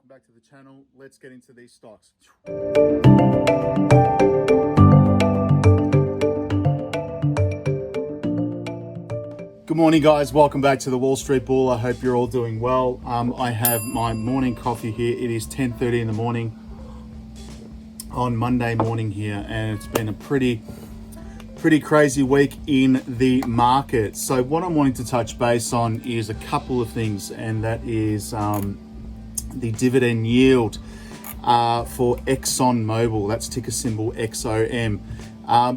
welcome back to the channel. Let's get into these stocks. Good morning, guys. Welcome back to the Wall Street Bull. I hope you're all doing well. I have my morning coffee here. It is 10:30 in the morning on Monday morning here, and it's been a pretty crazy week in the market. So what I'm wanting to touch base on is a couple of things, and that is the dividend yield for Exxon Mobil. That's ticker symbol XOM.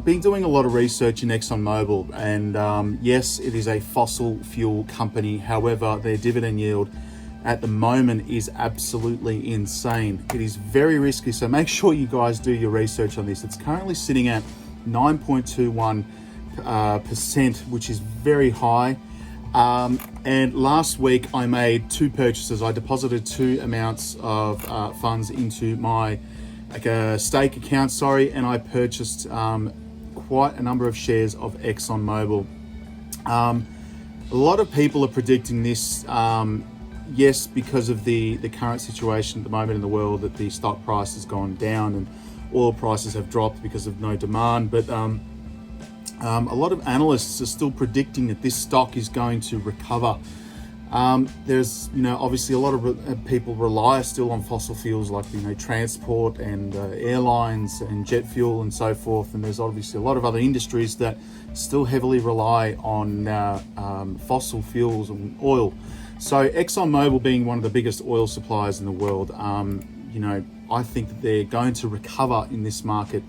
Been doing a lot of research in Exxon Mobil, and yes, it is a fossil fuel company. However, their dividend yield at the moment is absolutely insane. It is very risky, so make sure you guys do your research on this. It's currently sitting at 9.21%, which is very high. And last week I made two purchases. I deposited two amounts of funds into my stake account, and I purchased quite a number of shares of Exxon Mobil. A lot of people are predicting this, yes, because of the current situation at the moment in the world, that the stock price has gone down and oil prices have dropped because of no demand. But a lot of analysts are still predicting that this stock is going to recover. There's, obviously a lot of people rely still on fossil fuels like, transport and airlines and jet fuel and so forth. And there's obviously a lot of other industries that still heavily rely on fossil fuels and oil. So Exxon Mobil being one of the biggest oil suppliers in the world, I think that they're going to recover in this market.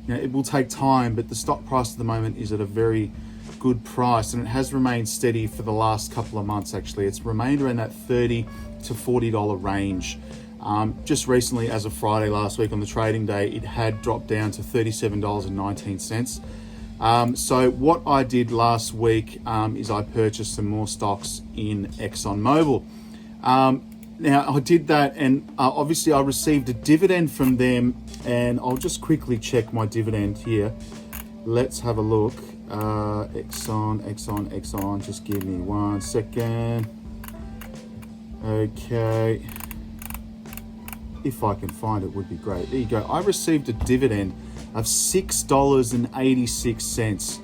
It will take time, but the stock price at the moment is at a very good price, and it has remained steady for the last couple of months. Actually, it's remained around that $30 to $40 range. Just recently, as of Friday last week on the trading day, it had dropped down to $37.19. So what I did last week is I purchased some more stocks in Exxon Mobil. Now I did that, and obviously I received a dividend from them, and I'll just quickly check my dividend here. Let's have a look. Exxon, just give me 1 second. Okay, if I can find it would be great. There you go. I received a dividend of $6.86.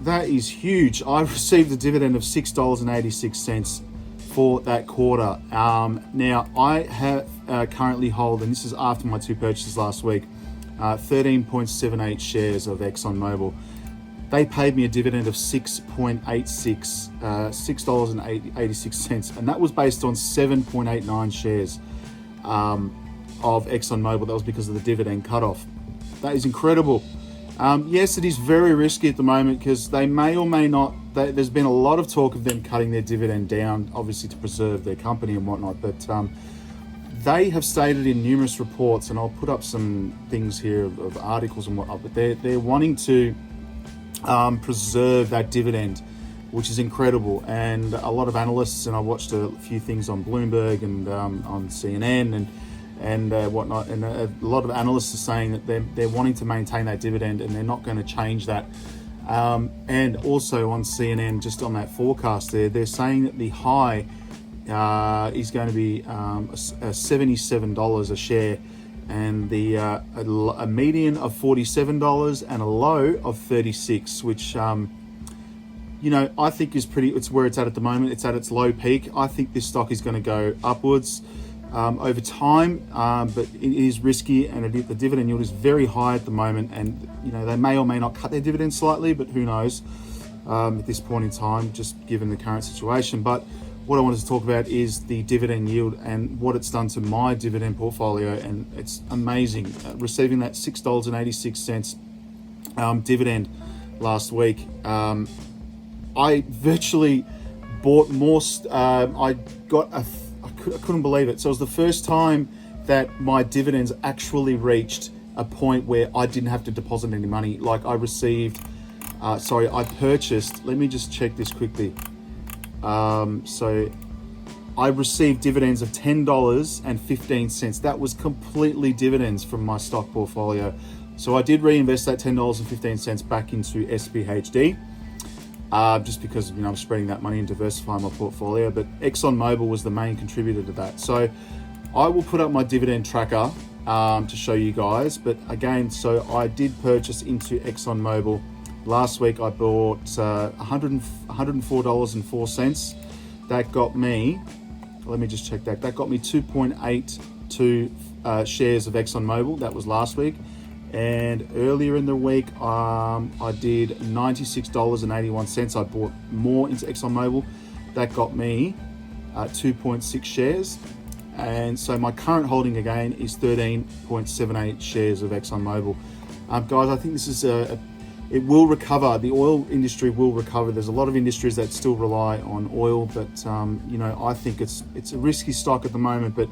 That is huge. I received a dividend of $6.86 for that quarter. Now I have currently hold, and this is after my two purchases last week, 13.78 shares of Exxon Mobil. They paid me a dividend of $6.86, and that was based on 7.89 shares of Exxon Mobil. That was because of the dividend cutoff. That is incredible. Yes, it is very risky at the moment because they may or may not. There's been a lot of talk of them cutting their dividend down, obviously to preserve their company and whatnot. But they have stated in numerous reports, and I'll put up some things here of articles and whatnot. But they're wanting to preserve that dividend, which is incredible. And a lot of analysts, and I watched a few things on Bloomberg and on CNN and whatnot, and a lot of analysts are saying that they're wanting to maintain that dividend and they're not going to change that. And also on CNN, just on that forecast they're saying that the high is going to be $77 a share, and the a median of $47 and a low of $36, which I think is it's where it's at the moment. It's at its low peak. I think this stock is going to go upwards over time, but it is risky, and the dividend yield is very high at the moment, and they may or may not cut their dividend slightly, but who knows at this point in time, just given the current situation. But what I wanted to talk about is the dividend yield and what it's done to my dividend portfolio, and it's amazing. Receiving that $6.86 dividend last week, I virtually bought more. I couldn't believe it. So it was the first time that my dividends actually reached a point where I didn't have to deposit any money. Like I purchased, let me just check this quickly. So I received dividends of $10.15. That was completely dividends from my stock portfolio. So I did reinvest that $10.15 back into SPHD, just because I'm spreading that money and diversifying my portfolio. But Exxon Mobil was the main contributor to that. So I will put up my dividend tracker to show you guys. But again, so I did purchase into Exxon Mobil. Last week I bought $104.04. That got me, let me just check that. That got me 2.82 shares of Exxon Mobil. That was last week. And earlier in the week, I did $96.81. I bought more into Exxon Mobil. That got me 2.6 shares. And so my current holding again is 13.78 shares of Exxon Mobil. Guys, I think this is it will recover. The oil industry will recover. There's a lot of industries that still rely on oil, but you know, I think it's a risky stock at the moment, but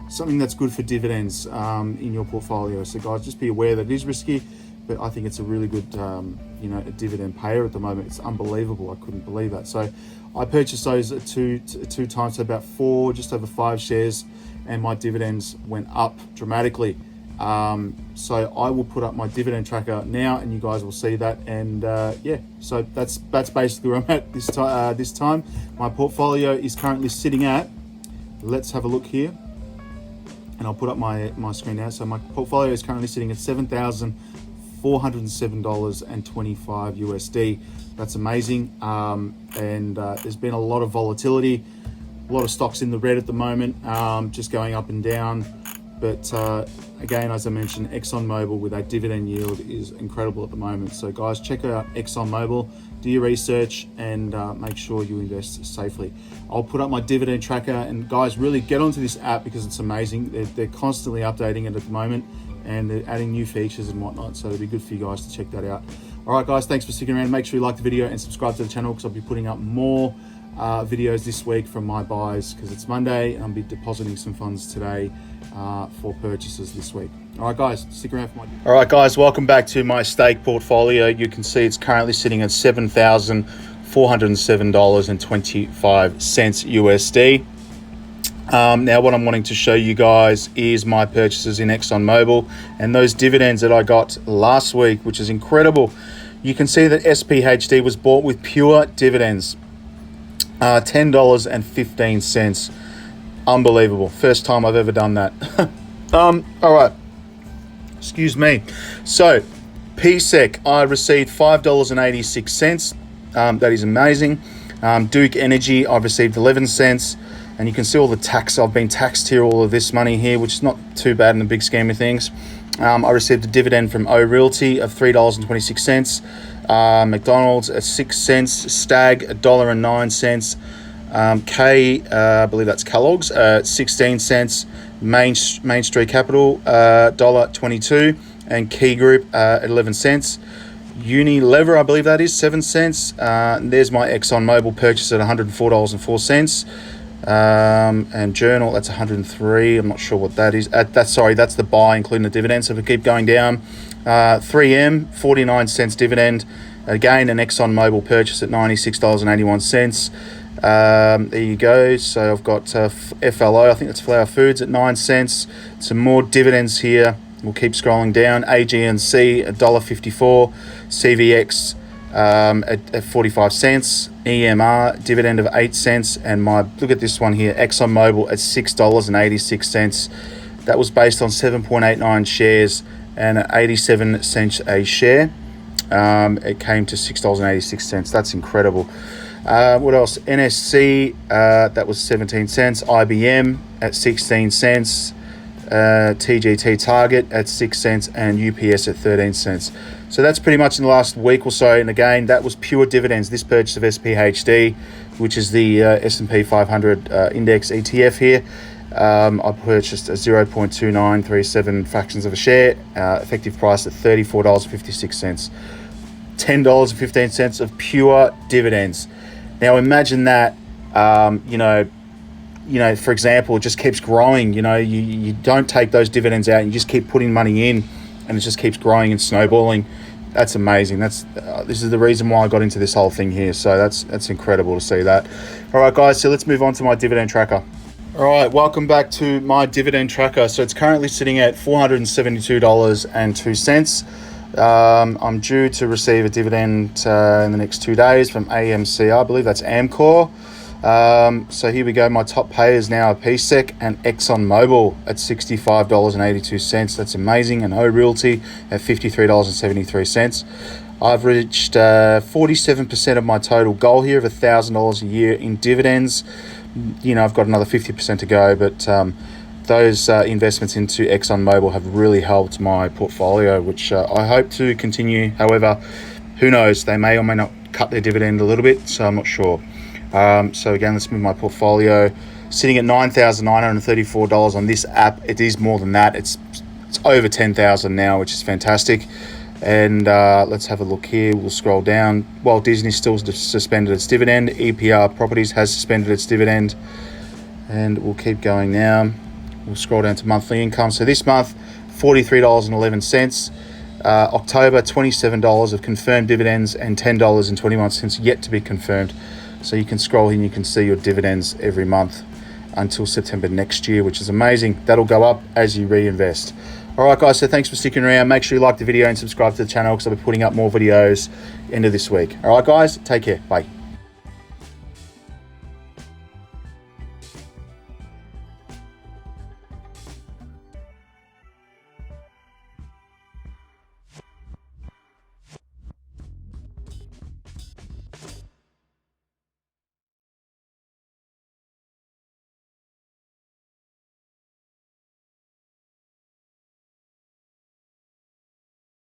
something that's good for dividends in your portfolio. So guys, just be aware that it is risky, but I think it's a really good you know, a dividend payer at the moment. It's unbelievable. I couldn't believe that. So I purchased those at two times, so about just over 5 shares, and my dividends went up dramatically. So I will put up my dividend tracker now, and you guys will see that. And yeah, so that's basically where I'm at this time. My portfolio is currently sitting at, let's have a look here, and I'll put up my screen now. So my portfolio is currently sitting at $7,407.25 USD. That's amazing. And there's been a lot of volatility, a lot of stocks in the red at the moment, just going up and down. But again, as I mentioned, Exxon Mobil with that dividend yield is incredible at the moment. So guys, check out Exxon Mobil, do your research, and make sure you invest safely. I'll put up my dividend tracker, and guys, really get onto this app because it's amazing. They're constantly updating it at the moment, and they're adding new features and whatnot. So it'll be good for you guys to check that out. All right, guys, thanks for sticking around. Make sure you like the video and subscribe to the channel, because I'll be putting up more videos this week from my buys, because it's Monday and I'll be depositing some funds today for purchases this week. All right, guys, stick around for my... All right, guys, welcome back to my stake portfolio. You can see it's currently sitting at $7,407.25 USD. Now what I'm wanting to show you guys is my purchases in Exxon Mobil and those dividends that I got last week, which is incredible. You can see that SPHD was bought with pure dividends, $10.15. Unbelievable. First time I've ever done that. All right. Excuse me. So, PSEC, I received $5.86. That is amazing. Duke Energy, I've received 11 cents. And you can see all the tax. I've been taxed here, all of this money here, which is not too bad in the big scheme of things. I received a dividend from Realty of $3.26. McDonald's at 6 cents. Stag, $1.09. I believe that's Kellogg's, 16 cents. Main Street Capital, $1.22, and Key Group at 11 cents. Unilever, I believe that is 7 cents. There's my Exxon Mobil purchase at $104.04. And Journal, that's 103. I'm not sure what that is. That's the buy, including the dividend. So if we keep going down, 3M, 49 cents dividend. Again, an Exxon Mobil purchase at $96.81. There you go. So I've got FLO, I think that's Flower Foods, at 9 cents. Some more dividends here. We'll keep scrolling down. AGNC at $1.54. CVX at 45 cents. EMR dividend of 8 cents. And look at this one here, Exxon Mobil at $6.86. That was based on 7.89 shares and at 87 cents a share. It came to $6.86. That's incredible. What else? NSC, that was 17 cents. IBM at 16 cents. TGT Target at 6 cents, and UPS at 13 cents. So that's pretty much in the last week or so. And again, that was pure dividends. This purchase of SPHD, which is the S&P 500 index ETF here. I purchased a 0.2937 fractions of a share, effective price at $34.56. $10.15 of pure dividends. Now imagine that, for example, it just keeps growing. You don't take those dividends out, you just keep putting money in, and it just keeps growing and snowballing. That's amazing. This is the reason why I got into this whole thing here. So that's incredible to see that. All right, guys, so let's move on to my dividend tracker. All right, welcome back to my dividend tracker. So it's currently sitting at $472.02. I'm due to receive a dividend in the next 2 days from AMC. I believe that's Amcor. So here we go. My top payers now are PSEC and XOM Mobil at $65.82. That's amazing. And Realty at $53.73. I've reached 47% of my total goal here of $1,000 a year in dividends. You know, I've got another 50% to go, but those investments into Exxon Mobil have really helped my portfolio, which I hope to continue. However, who knows? They may or may not cut their dividend a little bit, so I'm not sure. So again, let's move my portfolio. Sitting at $9,934 on this app. It is more than that. It's over $10,000 now, which is fantastic. And let's have a look here. We'll scroll down. Walt Disney still suspended its dividend. EPR Properties has suspended its dividend. And we'll keep going now. We'll scroll down to monthly income. So this month, $43.11. October, $27 of confirmed dividends and $10.21 yet to be confirmed. So you can scroll here and you can see your dividends every month until September next year, which is amazing. That'll go up as you reinvest. All right, guys, so thanks for sticking around. Make sure you like the video and subscribe to the channel because I'll be putting up more videos end of this week. All right, guys, take care. Bye.